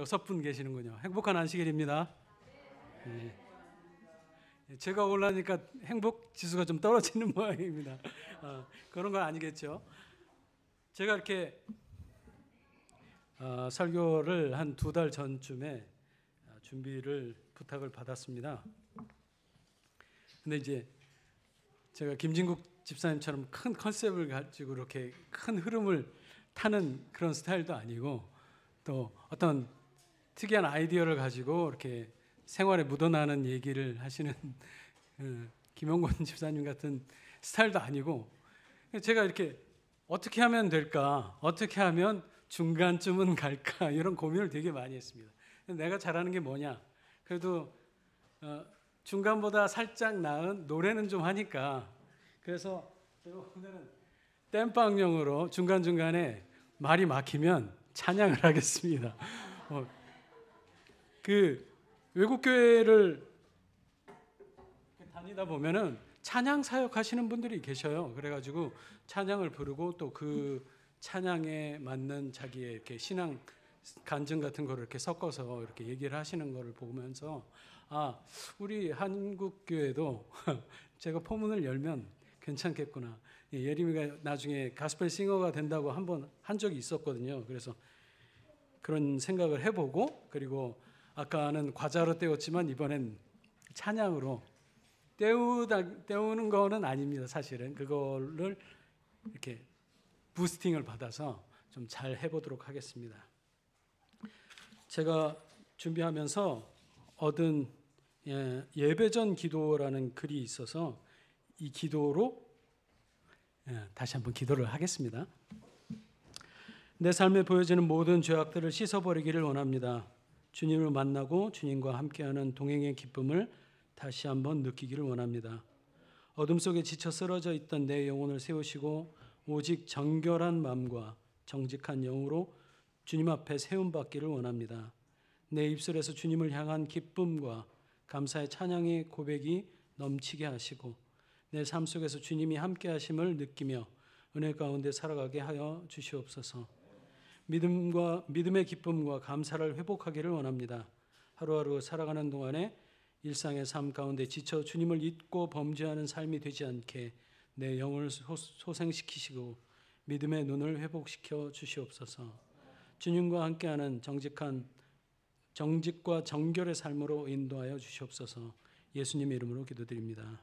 6분 계시는군요. 행복한 안식일입니다. 네. 제가 올라니까 행복 지수가 좀 떨어지는 모양입니다. 그런 건 아니겠죠. 제가 이렇게 설교를 한 2달 전쯤에 준비를 부탁을 받았습니다. 근데 이제 제가 김진국 집사님처럼 큰 컨셉을 가지고 이렇게 큰 흐름을 타는 그런 스타일도 아니고, 또 어떤 특이한 아이디어를 가지고 이렇게 생활에 묻어나는 얘기를 하시는 김영권 집사님 같은 스타일도 아니고, 제가 이렇게 어떻게 하면 될까, 어떻게 하면 중간쯤은 갈까, 이런 고민을 되게 많이 했습니다. 내가 잘하는 게 뭐냐, 그래도 중간보다 살짝 나은 노래는 좀 하니까, 그래서 제가 오늘은 땜빵용으로 중간중간에 말이 막히면 찬양을 하겠습니다. 그 외국 교회를 다니다 보면은 찬양 사역 하시는 분들이 계셔요. 그래가지고 찬양을 부르고 또 그 찬양에 맞는 자기의 이렇게 신앙 간증 같은 거를 이렇게 섞어서 이렇게 얘기를 하시는 거를 보면서, 우리 한국 교회도 제가 포문을 열면 괜찮겠구나. 예림이가 나중에 가스펠 싱어가 된다고 한 적이 있었거든요. 그래서 그런 생각을 해보고, 그리고 아까는 과자로 때웠지만 이번엔 찬양으로 때우는 거는 아닙니다. 사실은 그거를 이렇게 부스팅을 받아서 좀 잘 해보도록 하겠습니다. 제가 준비하면서 얻은 예배전 기도라는 글이 있어서 이 기도로 다시 한번 기도를 하겠습니다. 내 삶에 보여지는 모든 죄악들을 씻어버리기를 원합니다. 주님을 만나고 주님과 함께하는 동행의 기쁨을 다시 한번 느끼기를 원합니다. 어둠 속에 지쳐 쓰러져 있던 내 영혼을 세우시고 오직 정결한 마음과 정직한 영으로 주님 앞에 세움받기를 원합니다. 내 입술에서 주님을 향한 기쁨과 감사의 찬양의 고백이 넘치게 하시고 내 삶 속에서 주님이 함께 하심을 느끼며 은혜 가운데 살아가게 하여 주시옵소서. 믿음의 기쁨과 감사를 회복하기를 원합니다. 하루하루 살아가는 동안에 일상의 삶 가운데 지쳐 주님을 잊고 범죄하는 삶이 되지 않게 내 영을 소생시키시고 믿음의 눈을 회복시켜 주시옵소서. 주님과 함께하는 정직과 정결의 삶으로 인도하여 주시옵소서. 예수님의 이름으로 기도드립니다.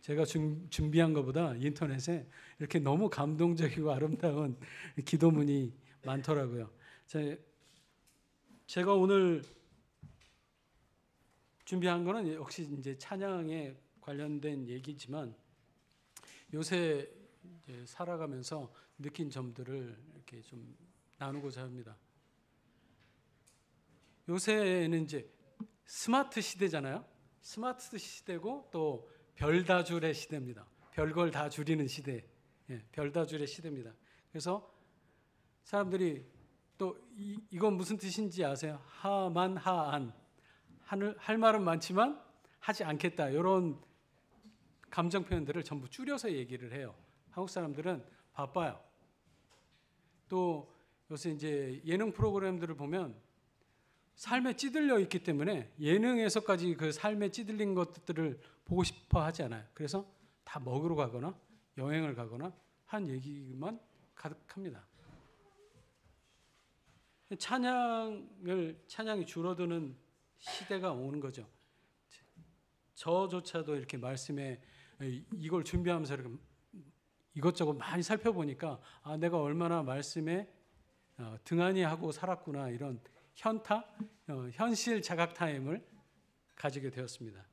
제가 준비한 것보다 인터넷에 이렇게 너무 감동적이고 아름다운 기도문이 많더라고요. 제가 오늘 준비한 거는 역시 이제 찬양에 관련된 얘기지만, 요새 이제 살아가면서 느낀 점들을 이렇게 좀 나누고자 합니다. 요새는 이제 스마트 시대잖아요. 스마트 시대고 또 별다줄의 시대입니다. 별걸 다 줄이는 시대, 별다줄의 시대입니다. 그래서 사람들이 또 이건 무슨 뜻인지 아세요? 하만 하안, 할 말은 많지만 하지 않겠다, 이런 감정 표현들을 전부 줄여서 얘기를 해요. 한국 사람들은 바빠요. 또 요새 이제 예능 프로그램들을 보면 삶에 찌들려 있기 때문에 예능에서까지 그 삶에 찌들린 것들을 보고 싶어 하지 않아요. 그래서 다 먹으러 가거나 여행을 가거나 한 얘기만 가득합니다. 찬양이 줄어드는 시대가 오는 거죠. 저조차도 이렇게 말씀에 이걸 준비하면서 이렇게 이것저것 많이 살펴보니까 내가 얼마나 말씀에 등한히 하고 살았구나, 이런 현실 자각 타임을 가지게 되었습니다.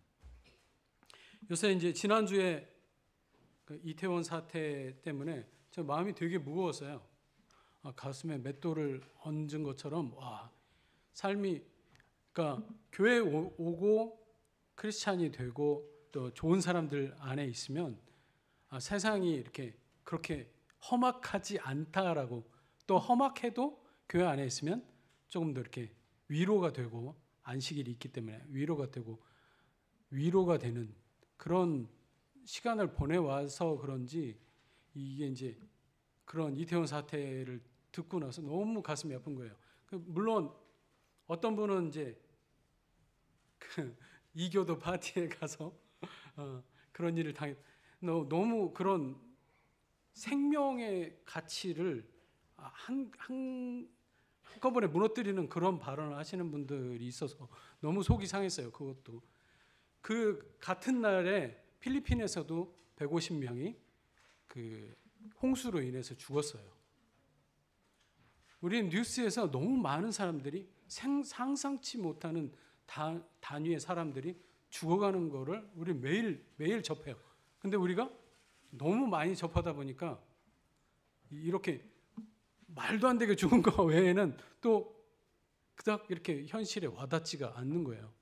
요새 이제 지난주에 이태원 사태 때문에 제 마음이 되게 무거웠어요. 가슴에 맷돌을 얹은 것처럼, 삶이, 그러니까 교회 오고 크리스찬이 되고 또 좋은 사람들 안에 있으면 세상이 이렇게 그렇게 험악하지 않다라고, 또 험악해도 교회 안에 있으면 조금 더 이렇게 위로가 되고, 안식일이 있기 때문에 위로가 되고 위로가 되는 그런 시간을 보내와서 그런지, 이게 이제 그런 이태원 사태를 듣고 나서 너무 가슴이 아픈 거예요. 물론 어떤 분은 이제 그 이교도 파티에 가서 그런 일을 너무 그런 생명의 가치를 한꺼번에 무너뜨리는 그런 발언을 하시는 분들이 있어서 너무 속이 상했어요. 그것도 그 같은 날에 필리핀에서도 150명이 그 홍수로 인해서 죽었어요. 우리는 뉴스에서 너무 많은 사람들이 상상치 못하는 단위의 사람들이 죽어가는 거를 우리 매일 접해요. 근데 우리가 너무 많이 접하다 보니까 이렇게 말도 안 되게 죽은 거 외에는 또 그닥 이렇게 현실에 와닿지가 않는 거예요.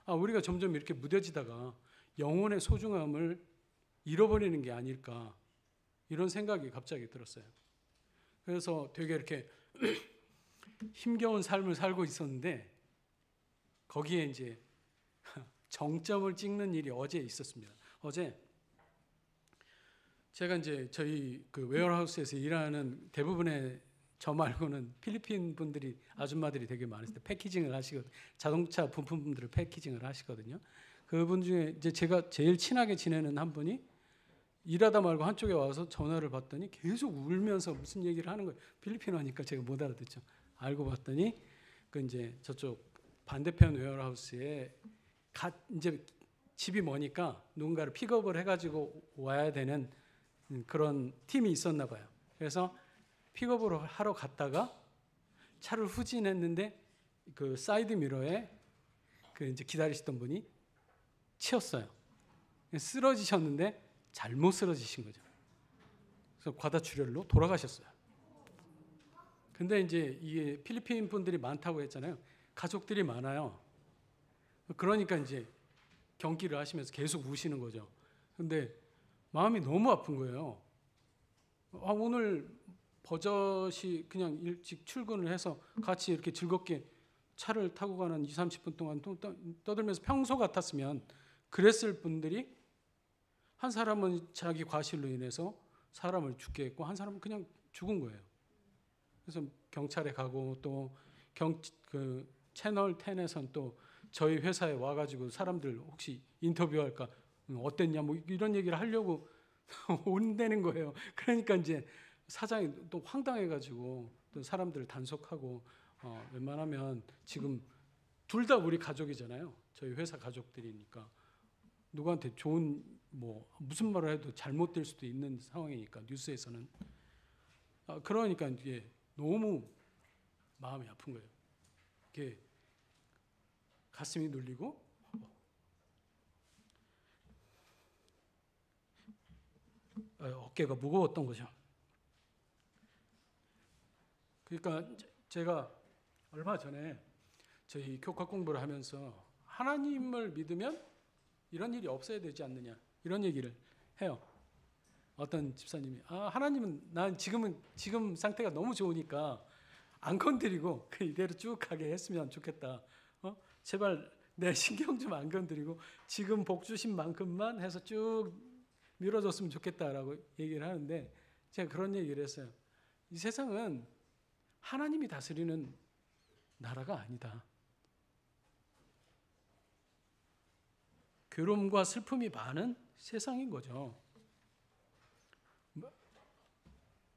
우리가 점점 이렇게 무뎌지다가 영혼의 소중함을 잃어버리는 게 아닐까 이런 생각이 갑자기 들었어요. 그래서 되게 이렇게 힘겨운 삶을 살고 있었는데 거기에 이제 정점을 찍는 일이 어제 있었습니다. 어제 제가 이제 저희 그 웨어하우스에서 일하는 대부분의 저 말고는 필리핀 분들이 아줌마들이 되게 많으실 때 패키징을 하시거든요. 자동차 부품들을 패키징을 하시거든요. 그분 중에 이제 제가 제일 친하게 지내는 한 분이 일하다 말고 한쪽에 와서 전화를 받더니 계속 울면서 무슨 얘기를 하는 거예요. 필리핀어니까 제가 못 알아듣죠. 알고 봤더니 그 이제 저쪽 반대편 웨어하우스에 이제 집이 머니까 누군가를 픽업을 해가지고 와야 되는 그런 팀이 있었나 봐요. 그래서 픽업을 하러 갔다가 차를 후진했는데 그 사이드 미러에 그 이제 기다리시던 분이 치였어요. 쓰러지셨는데 잘못 쓰러지신 거죠. 그래서 과다출혈로 돌아가셨어요. 근데 이제 이게 필리핀 분들이 많다고 했잖아요. 가족들이 많아요. 그러니까 이제 경기를 하시면서 계속 우시는 거죠. 근데 마음이 너무 아픈 거예요. 오늘 버젓이 그냥 일찍 출근을 해서 같이 이렇게 즐겁게 차를 타고 가는 20, 30분 동안 떠들면서 평소 같았으면 그랬을 분들이 한 사람은 자기 과실로 인해서 사람을 죽게 했고 한 사람은 그냥 죽은 거예요. 그래서 경찰에 가고 또 그 채널 10에선 또 저희 회사에 와가지고 사람들 혹시 인터뷰할까 어땠냐 뭐 이런 얘기를 하려고 온다는 거예요. 그러니까 이제 사장이 또 황당해가지고 또 사람들을 단속하고 웬만하면 지금 둘 다 우리 가족이잖아요. 저희 회사 가족들이니까 누구한테 좋은 뭐 무슨 말을 해도 잘못될 수도 있는 상황이니까 뉴스에서는 그러니까 이게 너무 마음이 아픈 거예요. 이게 가슴이 눌리고 어깨가 무거웠던 거죠. 그러니까 제가 얼마 전에 저희 교과 공부를 하면서 하나님을 믿으면 이런 일이 없어야 되지 않느냐 이런 얘기를 해요. 어떤 집사님이 하나님은 난 지금 상태가 너무 좋으니까 안 건드리고 그 이대로 쭉 가게 했으면 좋겠다. 제발 내 신경 좀 안 건드리고 지금 복 주신 만큼만 해서 쭉 밀어줬으면 좋겠다라고 얘기를 하는데 제가 그런 얘기를 했어요. 이 세상은 하나님이 다스리는 나라가 아니다. 괴로움과 슬픔이 많은 세상인 거죠.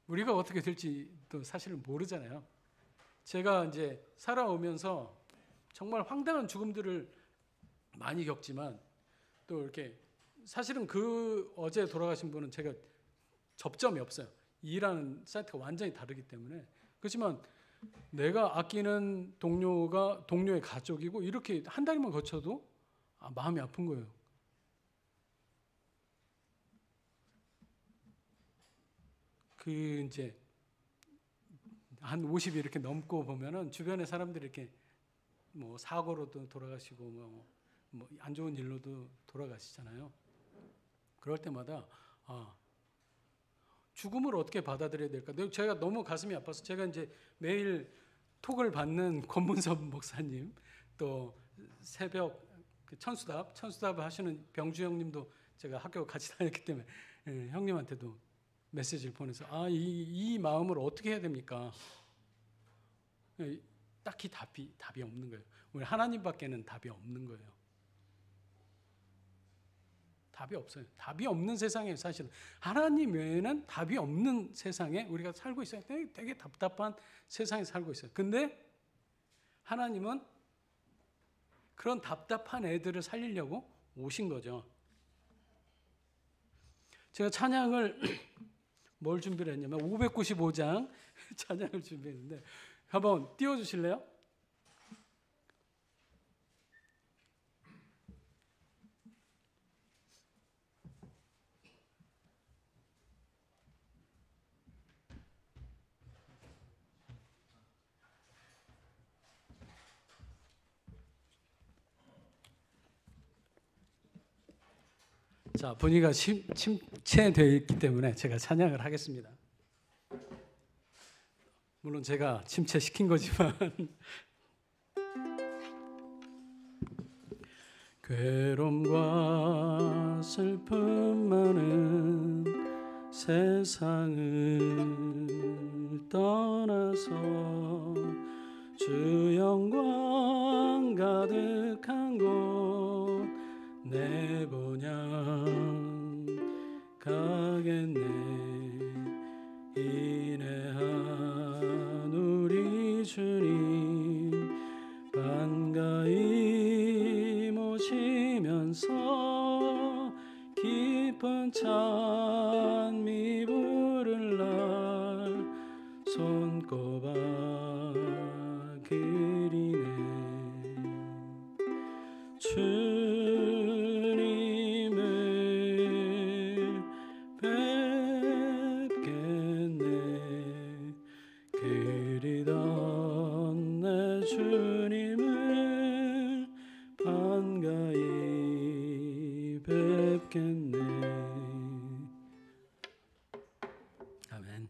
우리가 어떻게 될지도 사실은 모르잖아요. 제가 이제 살아오면서 정말 황당한 죽음들을 많이 겪지만 또 이렇게 사실은 그 어제 돌아가신 분은 제가 접점이 없어요. 일하는 사이트가 완전히 다르기 때문에. 그렇지만 내가 아끼는 동료의 가족이고 이렇게 한 달만 거쳐도 마음이 아픈 거예요. 그 이제 한 50이 이렇게 넘고 보면은 주변의 사람들이 이렇게 뭐 사고로도 돌아가시고 뭐 안 좋은 일로도 돌아가시잖아요. 그럴 때마다 죽음을 어떻게 받아들여야 될까? 제가 너무 가슴이 아파서 제가 이제 매일 톡을 받는 권문섭 목사님 또 새벽 천수답 하시는 병주 형님도 제가 학교 같이 다녔기 때문에 형님한테도 메시지를 보내서 이 마음을 어떻게 해야 됩니까? 딱히 답이 없는 거예요. 우리 하나님밖에는 답이 없는 거예요. 답이 없어요. 답이 없는 세상에 사실은 하나님 외에는 답이 없는 세상에 우리가 살고 있어요. 되게 답답한 세상에 살고 있어요. 근데 하나님은 그런 답답한 애들을 살리려고 오신 거죠. 제가 찬양을 뭘 준비를 했냐면 595장 찬양을 준비했는데 한번 띄워주실래요? 자, 분위기가 침체되어 있기 때문에 제가 찬양을 하겠습니다. 물론 제가 침체시킨 거지만 괴로움과 슬픔 많은 세상을 떠나서 주 영광 가득한 곳 내보냐 가겠네. 인내한 우리 주님 반가이 모시면서 기쁜 찬미 부를 날 손꼽아 그리네. 주님을 뵙겠네. 그리던 내 주님을 반가이 뵙겠네. 아멘.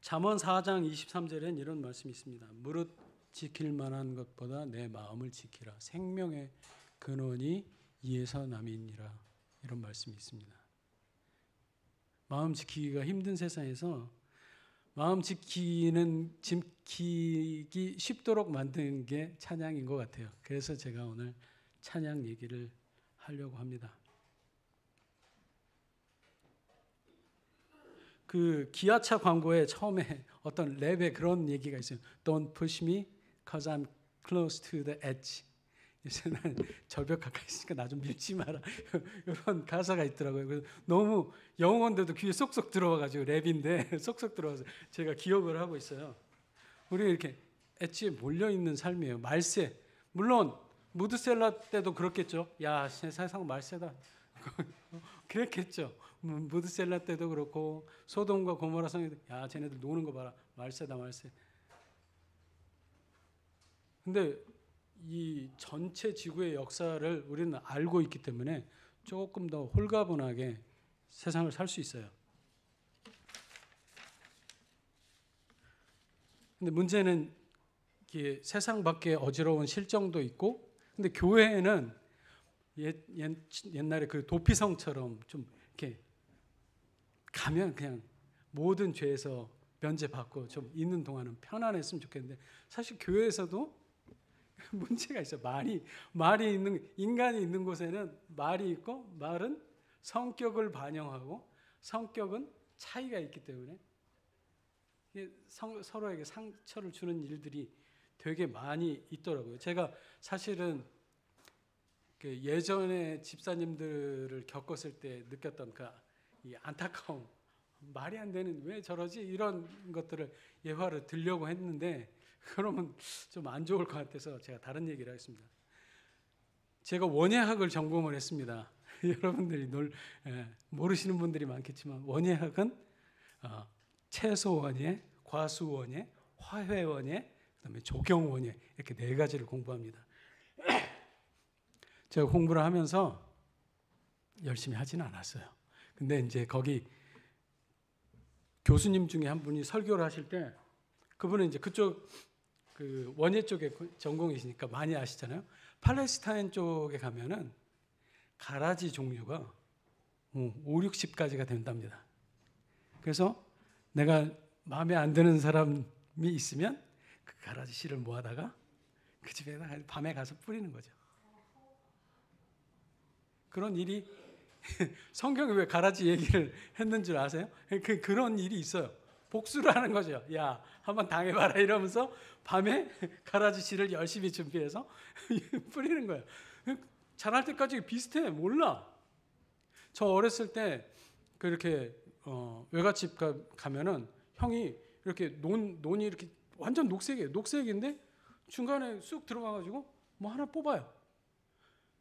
잠언 4장 23절엔 이런 말씀이 있습니다. 무릇 지킬 만한 것보다 내 마음을 지키라. 생명의 근원이 이에서 남이니라. 이런 말씀이 있습니다. 마음 지키기가 힘든 세상에서 마음 지키기 쉽도록 만든 게 찬양인 것 같아요. 그래서 제가 오늘 찬양 얘기를 하려고 합니다. 그 기아차 광고에 처음에 어떤 랩에 그런 얘기가 있어요. Don't push me, cause I'm close to the edge. 이제 난 절벽 가까이 있으니까 나 좀 밀지 마라. 이런 가사가 있더라고요. 그래서 너무 영어인데도 귀에 쏙쏙 들어와가지고 랩인데 쏙쏙 들어와서 제가 기억을 하고 있어요. 우리 이렇게 엣지에 몰려 있는 삶이에요. 말세. 물론 무드셀라 때도 그렇겠죠. 야, 세상 말세다. 그랬겠죠. 무드셀라 때도 그렇고 소돔과 고모라 성에도 야, 쟤네들 노는 거 봐라. 말세다 말세. 근데 이 전체 지구의 역사를 우리는 알고 있기 때문에 조금 더 홀가분하게 세상을 살 수 있어요. 근데 문제는 세상 밖에 어지러운 실정도 있고, 근데 교회에는 옛날에 그 도피성처럼 좀 이렇게 가면 그냥 모든 죄에서 면제받고 좀 있는 동안은 편안했으면 좋겠는데, 사실 교회에서도 문제가 있어요. 말이 있는, 인간이 있는 곳에는 말이 있고, 말은 성격을 반영하고 성격은 차이가 있기 때문에 서로에게 상처를 주는 일들이 되게 많이 있더라고요. 제가 사실은 예전에 집사님들을 겪었을 때 느꼈던 이 안타까움, 말이 안 되는 왜 저러지? 이런 것들을 예화를 들려고 했는데 그러면 좀 안 좋을 것 같아서 제가 다른 얘기를 하겠습니다. 제가 원예학을 전공을 했습니다. 여러분들이 모르시는 분들이 많겠지만 원예학은 채소원예, 과수원예, 화훼원예, 그다음에 조경원예 이렇게 4가지를 공부합니다. 제가 공부를 하면서 열심히 하지는 않았어요. 근데 이제 거기 교수님 중에 한 분이 설교를 하실 때 그분은 이제 그쪽 그 원예 쪽에 전공이시니까 많이 아시잖아요. 팔레스타인 쪽에 가면은 가라지 종류가 5, 60가지가 된답니다. 그래서 내가 마음에 안 드는 사람이 있으면 그 가라지 씨를 모아다가 그 집에다 밤에 가서 뿌리는 거죠. 그런 일이 성경에 왜 가라지 얘기를 했는 줄 아세요? 그런 일이 있어요. 복수를 하는 거죠. 야, 한번 당해봐라 이러면서 밤에 가라지 씨를 열심히 준비해서 뿌리는 거예요. 자랄 때까지 비슷해. 몰라. 저 어렸을 때 그렇게 외갓집 가면은 형이 이렇게 논이 이렇게 완전 녹색이에요. 녹색인데 중간에 쑥 들어가가지고 뭐 하나 뽑아요.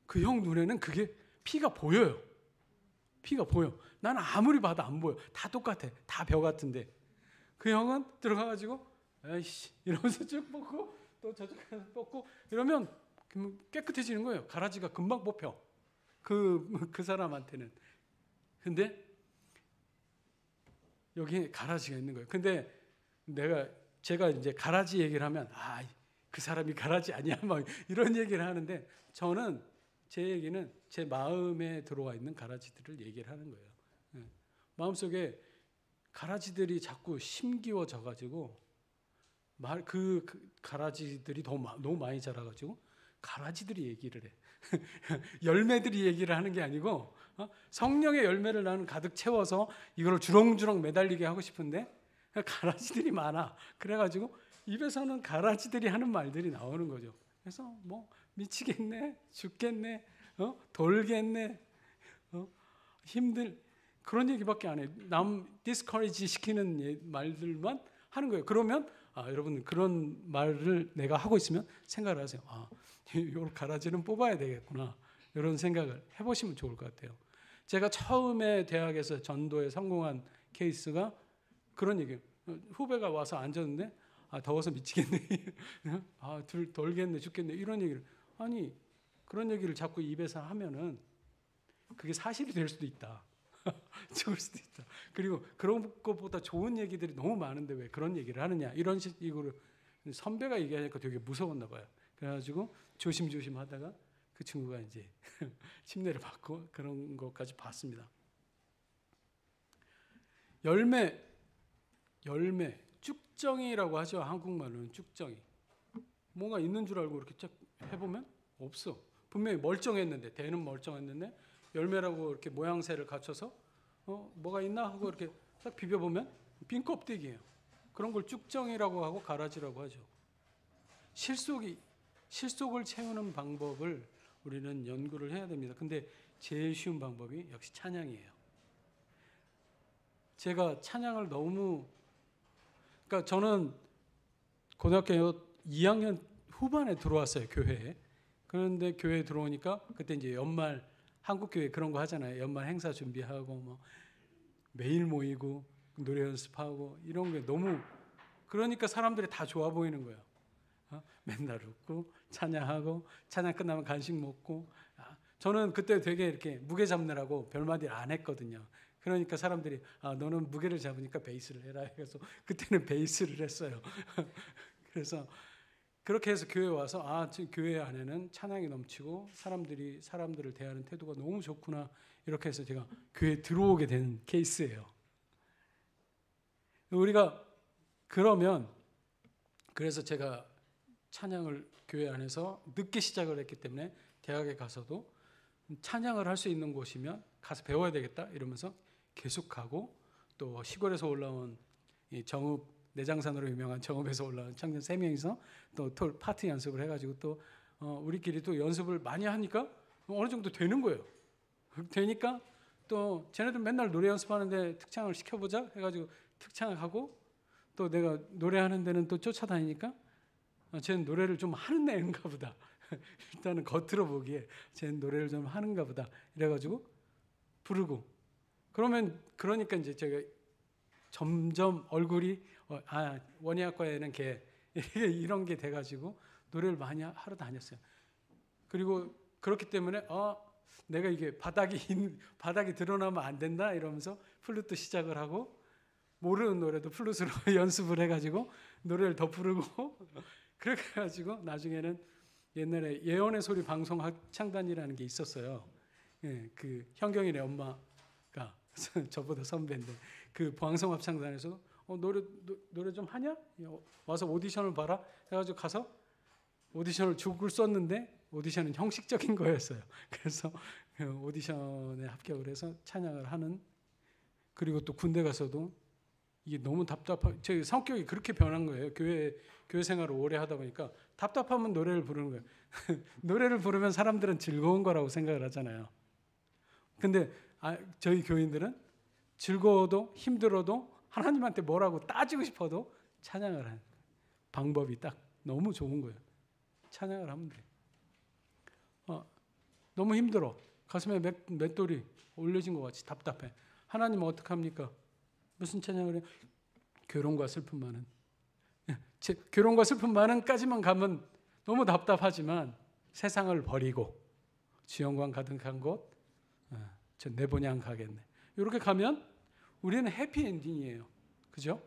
그 형 눈에는 그게 피가 보여요. 피가 보여. 나는 아무리 봐도 안 보여. 다 똑같아. 다 벼 같은데. 그 형은 들어가가지고 에이씨 이러면서 쭉 뽑고 또 저쪽 가서 뽑고 이러면 깨끗해지는 거예요. 가라지가 금방 뽑혀. 그 사람한테는. 근데 여기 가라지가 있는 거예요. 근데 제가 이제 가라지 얘기를 하면 그 사람이 가라지 아니야 막 이런 얘기를 하는데 저는 제 얘기는 제 마음에 들어와 있는 가라지들을 얘기를 하는 거예요. 마음속에 가라지들이 자꾸 심기워져 가지고 그 가라지들이 너무 많이 자라가지고 가라지들이 얘기를 해. 열매들이 얘기를 하는 게 아니고 성령의 열매를 나는 가득 채워서 이걸 주렁주렁 매달리게 하고 싶은데 가라지들이 많아. 그래가지고 입에서는 가라지들이 하는 말들이 나오는 거죠. 그래서 뭐 미치겠네, 죽겠네, 돌겠네, 힘들 그런 얘기밖에 안 해. 남 디스커리지 시키는 말들만 하는 거예요. 그러면 여러분 그런 말을 내가 하고 있으면 생각을 하세요. 이 가라지는 뽑아야 되겠구나. 이런 생각을 해보시면 좋을 것 같아요. 제가 처음에 대학에서 전도에 성공한 케이스가 그런 얘기예요. 후배가 와서 앉았는데 더워서 미치겠네. 돌겠네, 죽겠네 이런 얘기를. 아니 그런 얘기를 자꾸 입에서 하면은 그게 사실이 될 수도 있다. 죽을 수도 있다. 그리고 그런 것보다 좋은 얘기들이 너무 많은데 왜 그런 얘기를 하느냐 이런 식으로 선배가 얘기하니까 되게 무서웠나 봐요. 그래가지고 조심조심 하다가 그 친구가 이제 침례를 받고 그런 것까지 봤습니다. 열매 쭉정이라고 하죠. 한국말로는 쭉정이. 뭔가 있는 줄 알고 이렇게 쫙 해보면 없어. 분명히 멀쩡했는데 대는 멀쩡했는데 열매라고 이렇게 모양새를 갖춰서 뭐가 있나 하고 이렇게 딱 비벼보면 빈 껍데기예요. 그런 걸 쭉정이라고 하고 가라지라고 하죠. 실속을 채우는 방법을 우리는 연구를 해야 됩니다. 근데 제일 쉬운 방법이 역시 찬양이에요. 제가 찬양을 그러니까 저는 고등학교 2학년 후반에 들어왔어요, 교회에. 그런데 교회에 들어오니까 그때 이제 연말 한국교회 그런 거 하잖아요. 연말 행사 준비하고 뭐 매일 모이고 노래 연습하고 이런 게 너무 그러니까 사람들이 다 좋아 보이는 거예요. 맨날 웃고 찬양하고 찬양 끝나면 간식 먹고. 저는 그때 되게 이렇게 무게 잡느라고 별말을 안 했거든요. 그러니까 사람들이 너는 무게를 잡으니까 베이스를 해라 해서 그때는 베이스를 했어요. 그래서 그렇게 해서 교회에 와서 교회 안에는 찬양이 넘치고 사람들을 대하는 태도가 너무 좋구나 이렇게 해서 제가 교회에 들어오게 된 케이스예요. 우리가 그래서 제가 찬양을 교회 안에서 늦게 시작을 했기 때문에 대학에 가서도 찬양을 할 수 있는 곳이면 가서 배워야 되겠다 이러면서 계속 가고 또 시골에서 올라온 이 정읍 내장산으로 유명한 정읍에서 올라온 청년 3명이서 또 파티 연습을 해가지고 또 우리끼리 또 연습을 많이 하니까 어느 정도 되는 거예요. 되니까 또 쟤네들 맨날 노래 연습하는데 특창을 시켜보자 해가지고 특창을 하고 또 내가 노래하는 데는 또 쫓아다니니까 쟤는 노래를 좀 하는 애인가 보다. 일단은 겉으로 보기에 쟤는 노래를 좀 하는가 보다 이래가지고 부르고 그러니까 이제 제가 점점 얼굴이 원예학과에는 걔 이런 게 돼가지고 노래를 많이 하러 다녔어요. 그리고 그렇기 때문에 내가 이게 바닥이 드러나면 안 된다 이러면서 플루트 시작을 하고 모르는 노래도 플룻으로 연습을 해가지고 노래를 더 부르고 그렇게 해가지고 나중에는 옛날에 예언의 소리 방송 합창단이라는 게 있었어요. 예, 그 현경이네 엄마가 저보다 선배인데 그 방송 합창단에서 노래 좀 하냐? 와서 오디션을 봐라 해가지고 가서 오디션을 죽을 썼는데 오디션은 형식적인 거였어요. 그래서 오디션에 합격을 해서 찬양을 하는. 그리고 또 군대 가서도 이게 너무 제 성격이 그렇게 변한 거예요. 교회 생활을 오래 하다 보니까 답답하면 노래를 부르는 거예요. 노래를 부르면 사람들은 즐거운 거라고 생각을 하잖아요. 근데 저희 교인들은 즐거워도 힘들어도 하나님한테 뭐라고 따지고 싶어도 찬양을 하는 방법이 딱 너무 좋은 거예요. 찬양을 하면 돼요. 너무 힘들어. 가슴에 맷돌이 올려진 것 같이 답답해. 하나님은 어떻게 합니까? 무슨 찬양을 해요? 괴로움과 슬픔 많은. 괴로움과 슬픔 많은까지만 가면 너무 답답하지만 세상을 버리고 지영광 가득한 곳, 저 내 본향 가겠네. 이렇게 가면 우리는 해피엔딩이에요. 그죠?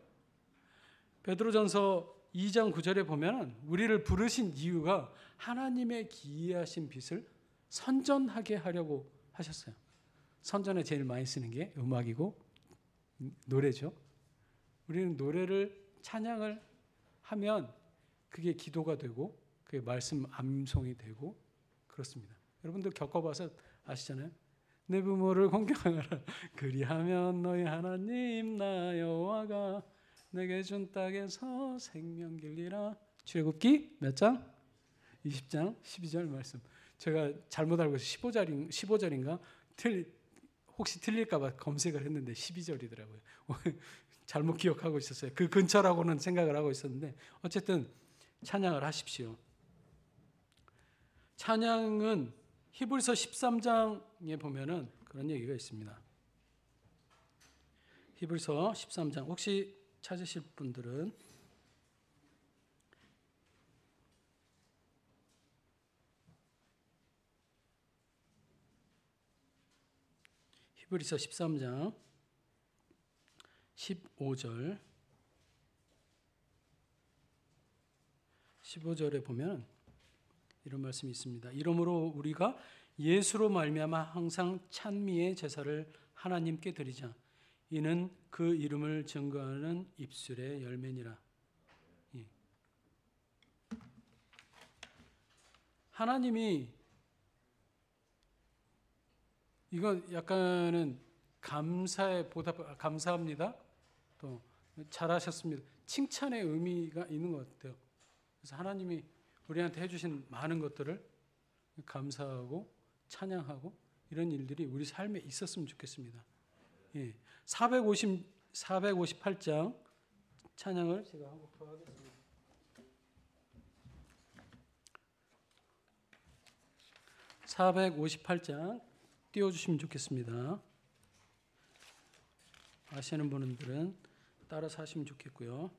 베드로전서 2장 9절에 보면 우리를 부르신 이유가 하나님의 기이하신 빛을 선전하게 하려고 하셨어요. 선전에 제일 많이 쓰는 게 음악이고 노래죠. 우리는 노래를 찬양을 하면 그게 기도가 되고 그게 말씀 암송이 되고 그렇습니다. 여러분들 겪어봐서 아시잖아요. 내 부모를 공경하라. 그리하면 너희 하나님 나 여호와가 내게 준 땅에서 생명 길리라. 출애굽기 몇 장? 20장 12절 말씀. 제가 잘못 알고 15절인가? 혹시 틀릴까 봐 검색을 했는데 12절이더라고요. 잘못 기억하고 있었어요. 그 근처라고는 생각을 하고 있었는데 어쨌든 찬양을 하십시오. 찬양은 히브리서 13장에 보면은 그런 얘기가 있습니다. 히브리서 13장 혹시 찾으실 분들은 히브리서 13장 15절에 보면 이런 말씀이 있습니다. 이러므로 우리가 예수로 말미암아 항상 찬미의 제사를 하나님께 드리자. 이는 그 이름을 증거하는 입술의 열매니라. 하나님이 이거 약간은 감사의 보답, 감사합니다. 또 잘하셨습니다. 칭찬의 의미가 있는 것 같아요. 그래서 하나님이 우리한테 해주신 많은 것들을 감사하고 찬양하고 이런 일들이 우리 삶에 있었으면 좋겠습니다. 458장 찬양을 제가 한 곡 더 하겠습니다. 458장 띄워주시면 좋겠습니다. 아시는 분들은 따라서 하시면 좋겠고요.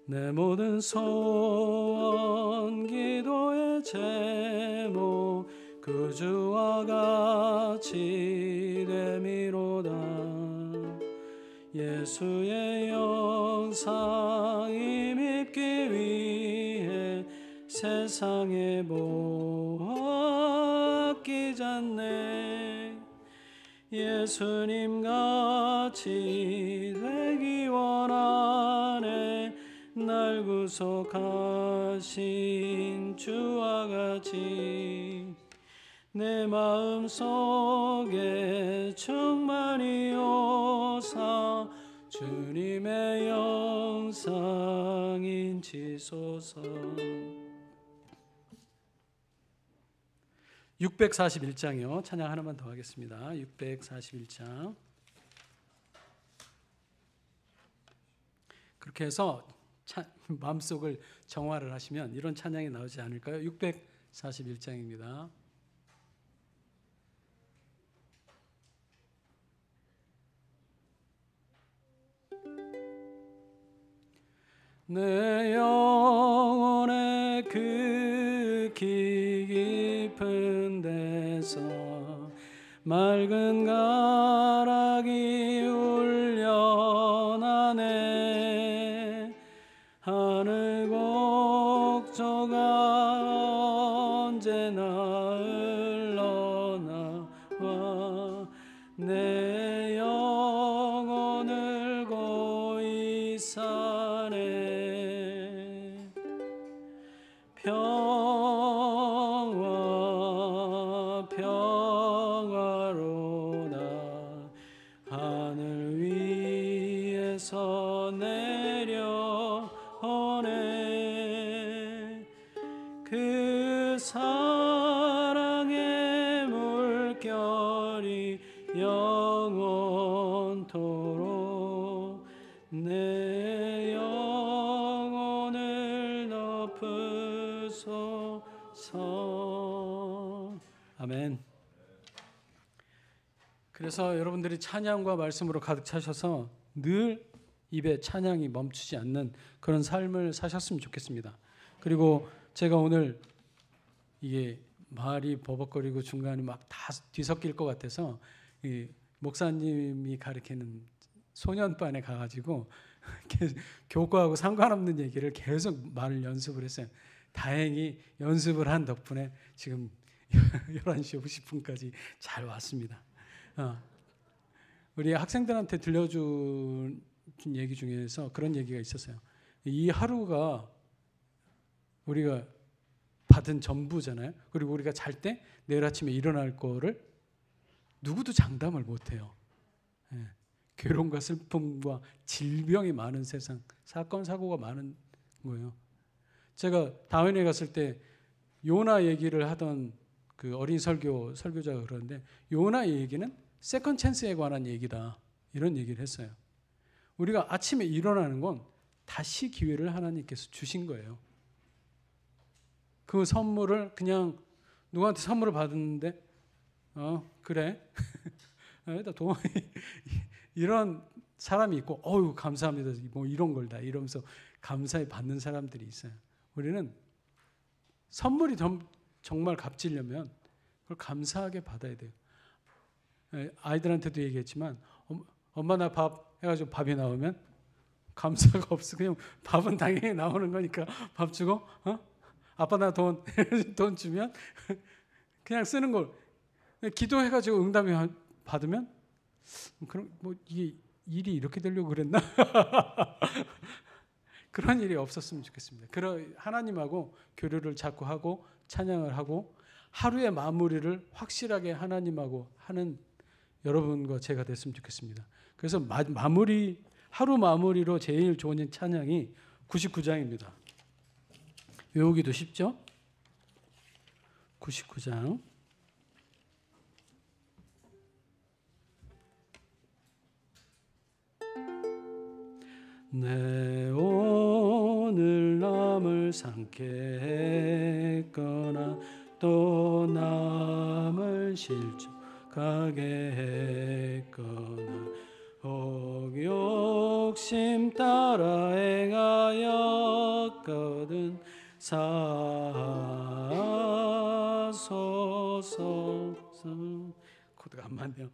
내 모든 소원 기도의 제목 구주와 같이 됨이로다. 예수의 영상 힘입기 위해 세상에 뭐 아끼잖네. 예수님 같이 되기 원하네. 날 구속하신 주와 같이 내 마음 속에 충만히 오사 주님의 영상 인치소서. 641장이요. 찬양 하나만 더 하겠습니다. 641장. 그렇게 해서 마음속을 정화를 하시면 이런 찬양이 나오지 않을까요? 641장입니다. 내 영혼의 그 깊은 데 소나기 울려나네. 하늘 곡조가 언제나 흘러나와 내 영혼을 고이 사네. 평화 평화로다 하늘 위에서 내려오네. 그 사랑의 물결이 영원토록 내 영혼을 덮으소서. 아멘. 그래서 여러분들이 찬양과 말씀으로 가득 차셔서 늘 입에 찬양이 멈추지 않는 그런 삶을 사셨으면 좋겠습니다. 그리고 제가 오늘 이게 말이 버벅거리고 중간에 막 다 뒤섞일 것 같아서 이 목사님이 가르치는 소년반에 가가지고 교과하고 상관없는 얘기를 계속 말을 연습을 했어요. 다행히 연습을 한 덕분에 지금 11시 50분까지 잘 왔습니다. 우리 학생들한테 들려준 얘기 중에서 그런 얘기가 있었어요. 이 하루가 우리가 받은 전부잖아요. 그리고 우리가 잘 때 내일 아침에 일어날 거를 누구도 장담을 못해요. 괴로움과 슬픔과 질병이 많은 세상, 사건 사고가 많은 거예요. 제가 다윈에 갔을 때 요나 얘기를 하던 그 어린 설교자가 그러는데 요나 얘기는 세컨 찬스에 관한 얘기다 이런 얘기를 했어요. 우리가 아침에 일어나는 건 다시 기회를 하나님께서 주신 거예요. 그 선물을 그냥 누구한테 선물을 받았는데 그래 이런 사람이 있고 어유 감사합니다 뭐 이런 걸다 이러면서 감사히 받는 사람들이 있어요. 우리는 선물이 정말 값지려면 그걸 감사하게 받아야 돼요. 아이들한테도 얘기했지만 엄마 나 밥 해가지고 밥이 나오면 감사가 없어. 그냥 밥은 당연히 나오는 거니까 밥 주고 아빠 나 돈 주면 그냥 쓰는 걸 기도해가지고 응답이 받으면 그럼 뭐 이게 일이 이렇게 되려고 그랬나? 그런 일이 없었으면 좋겠습니다. 하나님하고 교류를 자꾸 하고 찬양을 하고 하루의 마무리를 확실하게 하나님하고 하는 여러분과 제가 됐으면 좋겠습니다. 그래서 하루 마무리로 제일 좋은 찬양이 99장입니다. 외우기도 쉽죠? 99장. 내 오늘 남을 삼게 했거나 또 남을 실족하게 했거나 혹 욕심 따라 행하였거든 사소서. 코드가 안 맞네요.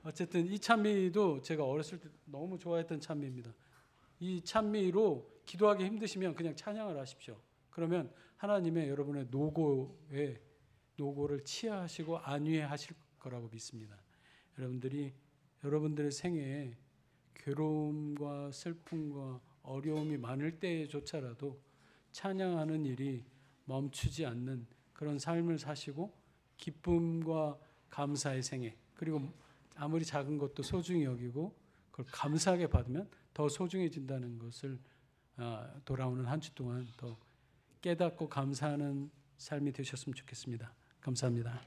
어쨌든 이 찬미도 제가 어렸을 때 너무 좋아했던 찬미입니다. 이 찬미로 기도하기 힘드시면 그냥 찬양을 하십시오. 그러면 하나님의 여러분의 노고를 치하하시고 안위하실 거라고 믿습니다. 여러분들의 생애에 괴로움과 슬픔과 어려움이 많을 때조차라도 찬양하는 일이 멈추지 않는 그런 삶을 사시고 기쁨과 감사의 생애, 그리고 아무리 작은 것도 소중히 여기고 그걸 감사하게 받으면 더 소중해진다는 것을 돌아오는 한 주 동안 더 깨닫고 감사하는 삶이 되셨으면 좋겠습니다. 감사합니다.